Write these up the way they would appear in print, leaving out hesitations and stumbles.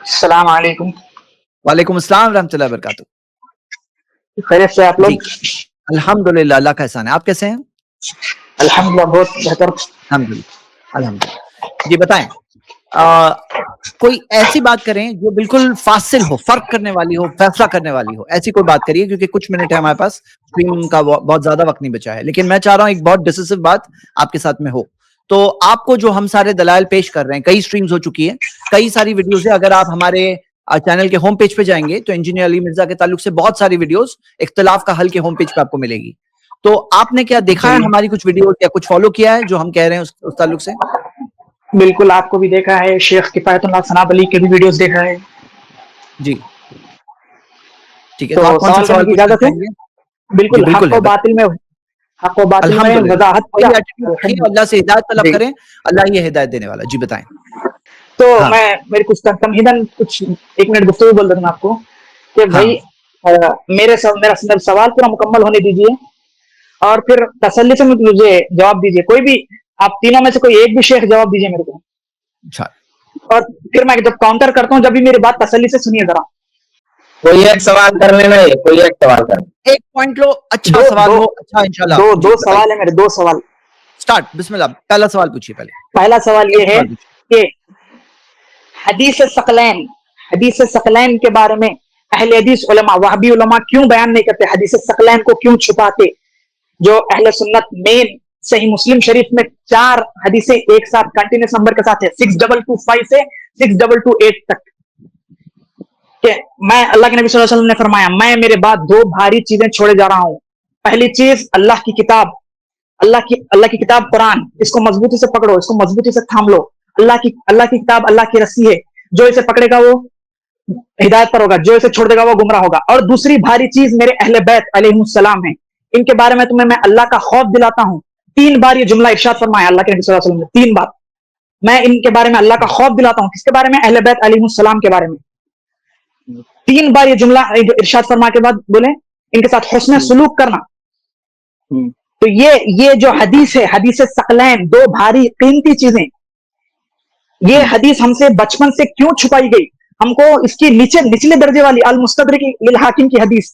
السلام علیکم. وعلیکم السلام ورحمۃ اللہ وبرکاتہ. خیریت سے آپ لوگ؟ جی الحمدللہ، اللہ کا احسان ہے. آپ کیسے ہیں؟ الحمدللہ بہت بہتر. الحمدللہ. جی بتائیں، کوئی ایسی بات کریں جو بالکل فاصل ہو، فرق کرنے والی ہو، فیصلہ کرنے والی ہو. ایسی کوئی بات کریے کیونکہ کچھ منٹ ہے ہمارے پاس، اسٹریم کا بہت زیادہ وقت نہیں بچا ہے. لیکن میں چاہ رہا ہوں ایک بہت ڈیسیسو بات آپ کے ساتھ میں ہو. تو آپ کو جو ہم سارے دلائل پیش کر رہے ہیں، کئی سٹریمز ہو چکی ہیں، کئی ساری ویڈیوز ہیں. اگر آپ ہمارے چینل کے ہوم پیج پہ جائیں گے تو انجینئر علی مرزا کے تعلق سے بہت ساری ویڈیوز اختلاف کا حل کے ہوم پیج پہ آپ کو ملے گی. تو آپ نے کیا دیکھا ہے ہماری کچھ ویڈیوز یا کچھ فالو کیا ہے جو ہم کہہ رہے ہیں اس تعلق سے؟ بالکل، آپ کو بھی دیکھا ہے، شیخ کفایت اللہ ثناب علی کے بھی ویڈیوز دیکھا ہے. جی ٹھیک ہے. تو تو آپ کون سا سوال کرنے سوال کی پوچھنا اجازت ہے؟ چاہیں گے؟ بالکل. جی بالکل ہے. حق و باطل میں الحمدللہ وضاحت وہی ایٹیٹیوڈ رکھیں، اللہ سے ہدایت طلب جی. کریں، اللہ یہ ہدایت دینے والا. جی بتائیں. تو ہاں میں میری کچھ تمہیداً کچھ ایک منٹ گفتگو بول دیتا ہوں آپ کو کہ ہاں بھائی میرا سوال پورا مکمل ہونے دیجیے اور پھر تسلی سے مجھے جواب دیجیے. کوئی بھی آپ تینوں میں سے کوئی ایک بھی شیخ جواب دیجیے میرے کو، اچھا. اور پھر میں جب کاؤنٹر کرتا ہوں جب بھی میری بات تسلی سے سنیے ذرا. کوئی ایک سوال کر لینا، کوئی ایک سوال کر. ایک پوائنٹ لو، اچھا دو سوال دو ہو. اچھا انشاءاللہ. جی دو بتائیے. سوال ہے میرے، 2 سوال. سٹارٹ، بسم اللہ. پہلا سوال پوچھیے. پہلا سوال ایک یہ ہے سوال پوچھیے. کہ حدیث ثقلین کے بارے میں اہل حدیث علماء، وہابی علماء کیوں بیان نہیں کرتے؟ حدیث ثقلین کو کیوں چھپاتے؟ جو اہل سنت مین صحیح مسلم شریف میں 4 حدیثیں ایک ساتھ کنٹینیوس نمبر کے ساتھ ہے، 6225 سے 6228 تک، کہ میں اللہ کے نبی صلی اللہ علیہ وسلم نے فرمایا میں میرے بعد 2 بھاری چیزیں چھوڑے جا رہا ہوں. پہلی چیز اللہ کی کتاب، اللہ کی کتاب قرآن، اس کو مضبوطی سے پکڑو، اس کو مضبوطی سے تھام لو. اللہ کی کتاب اللہ کی رسی ہے، جو اسے پکڑے گا وہ ہدایت پر ہوگا، جو اسے چھوڑ دے گا وہ گمراہ ہوگا. اور دوسری بھاری چیز میرے اہل بیت علیہ السلام ہیں، ان کے بارے میں تمہیں میں اللہ کا خوف دلاتا ہوں. 3 بار یہ جملہ ارشاد فرمایا اللہ کے نبی صلی اللہ علیہ وسلم نے، 3 بار میں ان کے بارے میں اللہ کا خوف دلاتا ہوں. کس کے بارے میں؟ اہل بیت علیہ السلام کے بارے میں. 3 بار یہ جملہ ارشاد فرما کے بعد بولے ان کے ساتھ حسن سلوک کرنا. تو یہ جو حدیث ہے، حدیث ثقلین، 2 بھاری قیمتی چیزیں، یہ حدیث ہم سے بچپن سے کیوں چھپائی گئی؟ ہم کو اس کی نچلے درجے والی المستدرک للحاکم کی حدیث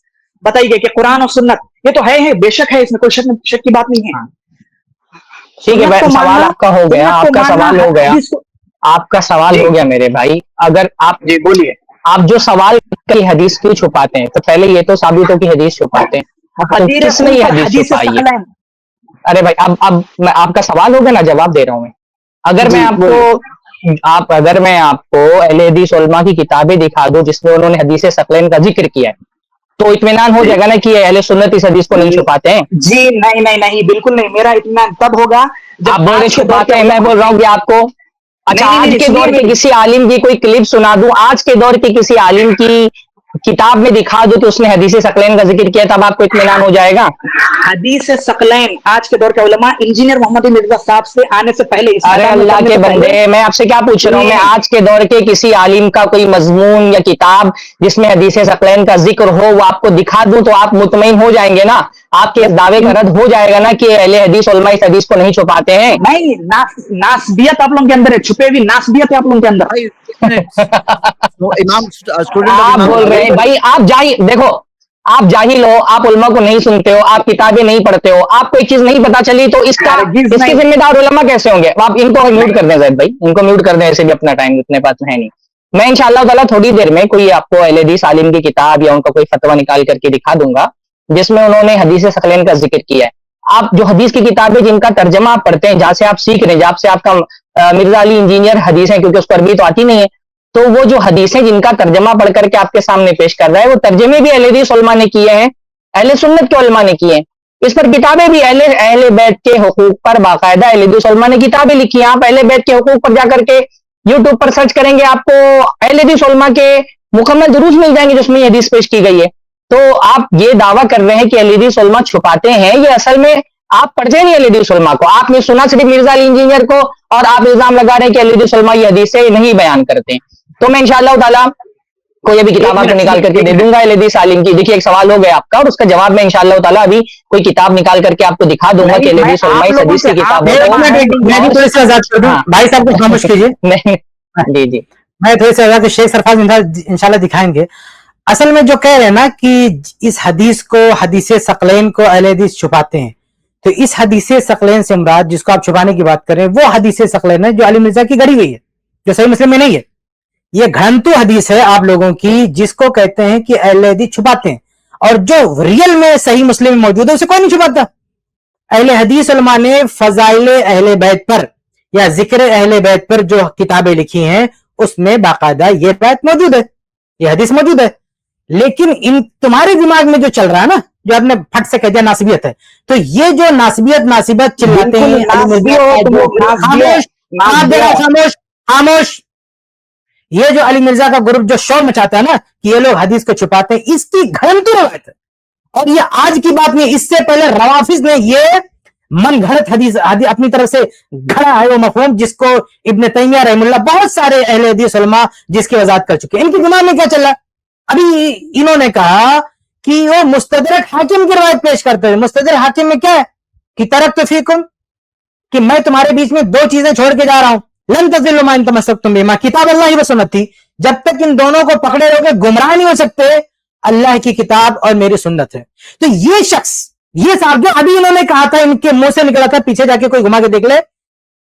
بتائی گئی کہ قرآن اور سنت یہ تو ہے بے شک ہے، اس میں کوئی شک کی بات نہیں ہے. ٹھیک ہے، سوال آپ کا ہو گیا، آپ کا سوال ہو گیا، آپ کا سوال ہو گیا میرے بھائی. اگر آپ جی بولیے. آپ جو سوال کی حدیث کیوں چھپاتے ہیں تو پہلے یہ تو ثابت ہو کہ حدیث چھپاتے ہیں، تو کس نے یہ حدیث چھپائی ہے؟ ارے بھائی اب میں آپ کا سوال ہوگا نا، جواب دے رہا ہوں میں. اگر میں آپ کو اہل حدیث علماء کی کتابیں دکھا دوں جس میں انہوں نے حدیث ثقلین کا ذکر کیا ہے تو اطمینان ہو جائے گا نا کہ اہل سنت اس حدیث کو نہیں چھپاتے ہیں. جی نہیں بالکل نہیں. میرا اطمینان تب ہوگا آپ بول رہے چھپاتے ہیں، میں بول رہا ہوں کہ آپ کو اچھا آج کے دور کے کسی عالم کی کوئی کلپ سنا دوں، آج کے دور کے کسی عالم کی کتاب میں دکھا دوں کہ اس نے حدیث ثقلین کا ذکر کیا، تب آپ کو اطمینان ہو جائے گا. حدیث ثقلین آج کے دور کے علماء انجینئر محمد مرزا صاحب سے آنے سے پہلے، ارے اللہ کے بندے، میں آپ سے کیا پوچھ رہا ہوں، میں آج کے دور کے کسی عالم کا کوئی مضمون یا کتاب جس میں حدیث ثقلین کا ذکر ہو وہ آپ کو دکھا دوں تو آپ مطمئن ہو جائیں گے نا، آپ کے دعوے کا رد ہو جائے گا نا کہ اہل حدیث علماء اس حدیث کو نہیں چھپاتے ہیں. نہیں، ناسبیت آپ لوگوں کے اندر ہے، چھپے ہوئی ناسبیت ہے آپ لوگوں کے اندر. آپ بول رہے ہیں بھائی، آپ دیکھو آپ جاہل ہو، آپ علماء کو نہیں سنتے ہو، آپ کتابیں نہیں پڑھتے ہو، آپ کو ایک چیز نہیں پتا چلی تو اس کے ذمہ دار علماء کیسے ہوں گے؟ آپ ان کو میوٹ کر دیں زید بھائی، ان کو میوٹ کر دیں، ایسے بھی اپنا ٹائم اتنے پاس ہے نہیں. میں انشاءاللہ تعالیٰ تھوڑی دیر میں کوئی آپ کو اہل حدیث عالم کی کتاب یا ان کا کوئی فتویٰ نکال کر کے دکھا دوں گا جس میں انہوں نے حدیث ثقلین کا ذکر کیا ہے. آپ جو حدیث کی کتابیں جن کا ترجمہ آپ پڑھتے ہیں، جہاں سے آپ سیکھ رہے ہیں، جہاں سے آپ کا مرزا علی انجینئر حدیث ہیں کیونکہ اس کو عربی تو آتی نہیں ہے، تو وہ جو حدیثیں جن کا ترجمہ پڑھ کر کے آپ کے سامنے پیش کر رہا ہے وہ ترجمے بھی اہل حدیث علماء نے کیے ہیں، اہل سنت کے علماء نے کیے ہیں. اس پر کتابیں بھی اہل بیت کے حقوق پر باقاعدہ اہل حدیث علماء نے کتابیں لکھی ہیں. آپ اہل بیت کے حقوق پر جا کر کے یوٹیوب پر سرچ کریں گے، آپ کو اہل حدیث علماء کے مکمل دروس مل جائیں گے جس میں یہ حدیث پیش کی گئی ہے. تو آپ یہ دعویٰ کر رہے ہیں کہ اہل حدیث علماء چھپاتے ہیں، یہ اصل میں آپ پڑھتے نہیں اہل حدیث علماء کو. آپ نے سنا صرف مرزا علی انجینئر کو اور آپ الزام لگا رہے ہیں کہ اہل حدیث علماء یہ حدیثیں نہیں بیان کرتے. تو میں انشاءاللہ تعالیٰ کوئی ابھی کتاب آپ کو نکال کر کے دے دوں گا اہل حدیث عالم کی. دیکھیے ایک سوال ہو گیا آپ کا اور اس کا جواب میں انشاءاللہ تعالیٰ ابھی کوئی کتاب نکال کر کے آپ کو دکھا دوں گا کہ اہل حدیث علماء اس حدیث کی کتاب. میں بھی تھوڑی سی آزاد کر دوں بھائی صاحب کو خاموش کیجیے. نہیں جی میں تھوڑی سی تو شیخ سرفراز انشاءاللہ دکھائیں گے. اصل میں جو کہہ رہے ہیں نا کہ اس حدیث کو حدیث ثقلین کو اہل حدیث چھپاتے ہیں, تو اس حدیث ثقلین سے مراد جس کو آپ چھپانے کی بات کریں وہ حدیث ثقلین ہے جو علی مرزا کی گڑی ہوئی ہے, جو صحیح مسلم میں نہیں ہے. یہ گھنٹو حدیث ہے آپ لوگوں کی جس کو کہتے ہیں کہ اہل حدیث چھپاتے ہیں, اور جو ریل میں صحیح مسلم میں موجود ہے اسے کوئی نہیں چھپاتا. اہل حدیث علماء نے فضائل اہل بیت پر یا ذکر اہل بیت پر جو کتابیں لکھی ہیں اس میں باقاعدہ یہ روایت موجود ہے, یہ حدیث موجود ہے. لیکن ان تمہارے دماغ میں جو چل رہا ہے نا, جو آپ نے پھٹ سے کہہ دیا ناسبیت ہے, تو یہ جو ناسبیت چلاتے ہیں, خاموش, یہ جو علی مرزا کا گروپ جو شور مچاتا ہے نا کہ یہ لوگ حدیث کو چھپاتے ہیں, اس کی گھنٹو روایت ہے. اور یہ آج کی بات نہیں, اس سے پہلے روافظ نے یہ من گھڑت حدیث اپنی طرف سے گھڑا ہے وہ مفہوم جس کو ابن تیمیہ رحمہ اللہ بہت سارے اہل حدیث علماء جس کی وضاحت کر چکے ہیں. ان کی دماغ میں کیا چل رہا ہے؟ ابھی انہوں نے کہا کہ وہ مستدرک حاکم کی روایت پیش کرتے ہیں. مستدرک حاکم میں کیا ہے کہ ترکت فیکم, کہ میں تمہارے بیچ میں دو چیزیں چھوڑ کے جا رہا ہوں, لن تضلوا ما ان تمسکتم بہما, کتاب اللہ و سنتی, جب تک ان دونوں کو پکڑے رہو گے گمراہ نہیں ہو سکتے, اللہ کی کتاب اور میری سنت ہے. تو یہ شخص, یہ صاحب جو ابھی انہوں نے کہا تھا, ان کے منہ سے نکلا تھا, پیچھے جا کے کوئی گھما کے دیکھ لے,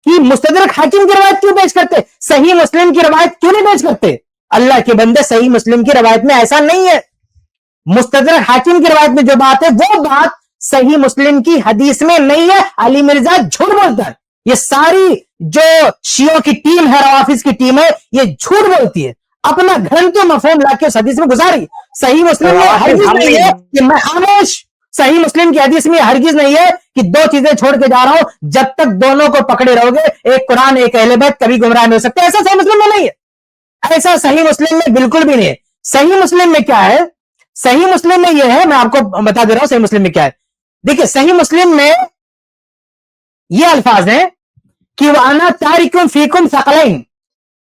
کہ مستدرک حاکم کی روایت کیوں پیش کرتے, صحیح مسلم کی روایت کیوں نہیں پیش کرتے؟ اللہ کے بندے, صحیح مسلم کی روایت میں ایسا نہیں ہے. مستدرک حاکم کی روایت میں جو بات ہے وہ بات صحیح مسلم کی حدیث میں نہیں ہے. علی مرزا جھوٹ بولتا ہے. یہ ساری جو شیعوں کی ٹیم ہے, روافظ کی ٹیم ہے, یہ جھوٹ بولتی ہے. اپنا گھنٹوں مفہوم لا کے اس حدیث میں گزاری. صحیح مسلم میں ہرگز نہیں ہے کہ میں خاموش, صحیح مسلم کی حدیث میں ہرگز نہیں ہے کہ دو چیزیں چھوڑ کے جا رہا ہوں, جب تک دونوں کو پکڑے رہو گے, ایک قرآن ایک اہل بیت, کبھی گمراہ نہیں ہو سکتے. ایسا صحیح مسلم میں نہیں ہے, ایسا صحیح مسلم میں بالکل بھی نہیں ہے. صحیح مسلم میں کیا ہے؟ صحیح مسلم میں یہ ہے, میں آپ کو بتا دے رہا ہوں صحیح مسلم میں کیا ہے. دیکھیں صحیح مسلم میں یہ الفاظ ہیں کہ وَأَنَا تَارِكٌ فِيكُمْ ثَقَلَيْنِ,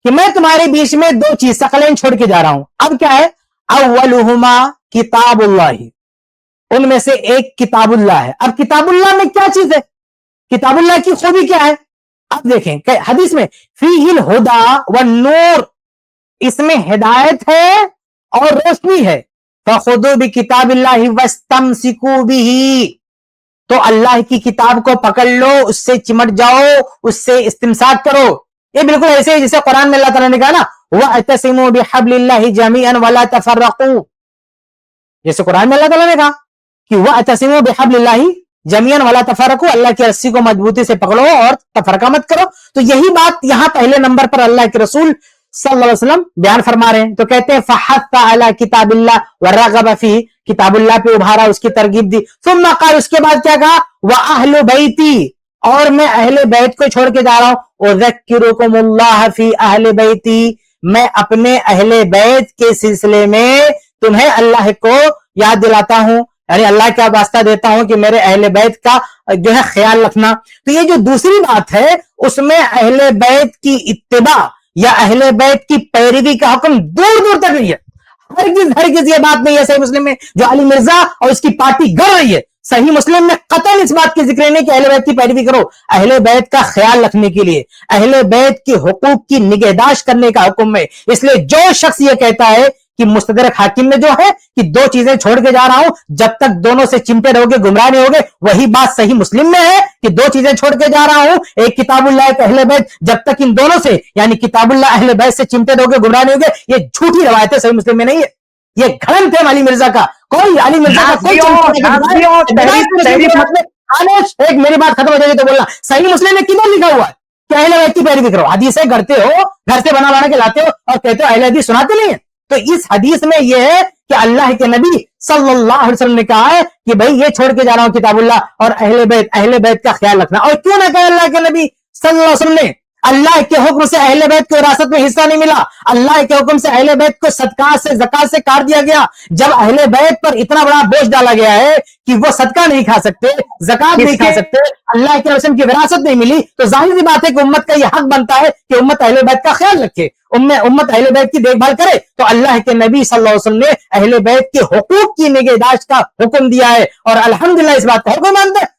کہ میں تمہارے بیچ میں دو چیز ثقلین چھوڑ کے جا رہا ہوں. اب کیا ہے؟ اولہما کتاب اللہ, ان میں سے ایک کتاب اللہ ہے. اب کتاب اللہ میں کیا چیز ہے؟ کتاب اللہ کی خوبی کیا ہے؟ اب دیکھیں کہ حدیث میں فیہ الہدی والنور, اس میں ہدایت ہے اور روشنی ہے. فخذوا بکتاب اللہ واستمسکوا بہ, تو اللہ کی کتاب کو پکڑ لو, اس سے چمٹ جاؤ, اس سے استمساک کرو. یہ بالکل ایسے ہی جیسے قرآن میں اللہ تعالیٰ نے کہا نا وَاعْتَصِمُوا بِحَبْلِ اللَّهِ جَمِيعًا وَلَا تَفَرَّقُوا, جیسے قرآن میں اللہ تعالیٰ نے کہا کہ وَاعْتَصِمُوا بِحَبْلِ اللَّهِ جَمِيعًا وَلَا تَفَرَّقُوا, اللہ کی رسی کو مضبوطی سے پکڑو اور تفرقہ مت کرو. تو یہی بات یہاں پہلے نمبر پر اللہ کے رسول صلی اللہ علیہ وسلم بیان فرما رہے ہیں. تو کہتے ہیں فَحَثَّ عَلَى كِتَابِ اللَّهِ وَرَغَبَ فِيهِ, کتاب اللہ پہ ابھارا, اس کی ترغیب دی. ثم قال, اس کے بعد کیا کہا, وَأَهْلُ بَيْتِي, اور میں اہل بیت کو چھوڑ کے جا رہا ہوں. اذکرکم اللہ فی اہل بیتی, میں اپنے اہل بیت کے سلسلے میں تمہیں اللہ کو یاد دلاتا ہوں, یعنی اللہ کا واسطہ دیتا ہوں کہ میرے اہل بیت کا جو ہے خیال رکھنا. تو یہ جو دوسری بات ہے اس میں اہل بیت کی اتباع یا اہل بیت کی پیروی کا حکم دور دور تک نہیں ہے. ہرگز یہ بات نہیں ہے صحیح مسلم میں جو علی مرزا اور اس کی پارٹی گڑ رہی ہے. صحیح مسلم میں قطعاً اس بات کی ذکر نہیں کہ اہل بیت کی پیروی کرو. اہل بیت کا خیال رکھنے کے لیے, اہل بیت کے حقوق کی نگہداشت کرنے کا حکم ہے. اس لیے جو شخص یہ کہتا ہے کہ مستدرک حاکم میں جو ہے کہ دو چیزیں چھوڑ کے جا رہا ہوں, جب تک دونوں سے چمٹے رہو گے گمراہ نہیں ہوگے, وہی بات صحیح مسلم میں ہے کہ دو چیزیں چھوڑ کے جا رہا ہوں, ایک کتاب اللہ ایک اہل بیت, جب تک ان دونوں سے یعنی کتاب اللہ اہل بیت سے چمٹے رہو گے گمراہ نہیں ہوگے. یہ جھوٹی روایت ہے, صحیح مسلم میں نہیں ہے. یہ گھڑن تھے علی مرزا کا. کوئی علی مرزا کا کوئی ایک میری بات ختم ہو جائے گی تو بولنا صحیح مسلم میں کدھر لکھا ہوا ہے کہ اہل بیت کی پیروی کرو. حدیثیں گھڑتے ہو, گھر سے بنا کے لاتے ہو اور کہتے ہو اہل حدیث سناتے نہیں ہیں. تو اس حدیث میں یہ ہے کہ اللہ کے نبی صلی اللہ علیہ وسلم نے کہا ہے کہ بھائی یہ چھوڑ کے جا رہا ہوں کتاب اللہ اور اہل بیت کا خیال رکھنا. اور کیوں نہ کہا اللہ کے نبی صلی اللہ علیہ وسلم نے, اللہ کے حکم سے اہل بیت کو وراثت میں حصہ نہیں ملا, اللہ کے حکم سے اہل بیت کو صدقات سے زکات سے کاٹ دیا گیا. جب اہل بیت پر اتنا بڑا بوجھ ڈالا گیا ہے کہ وہ صدقہ نہیں کھا سکتے, زکات نہیں کھا سکتے, اللہ کے رسول کی وراثت نہیں ملی, تو ظاہر سی بات ہے کہ امت کا یہ حق بنتا ہے کہ امت اہل بیت کا خیال رکھے, امت اہل بیت کی دیکھ بھال کرے. تو اللہ کے نبی صلی اللہ علیہ وسلم نے اہل بیت کے حقوق کی نگہداشت کا حکم دیا ہے, اور الحمدللہ اس بات کا ہر کوئی مانتا ہے.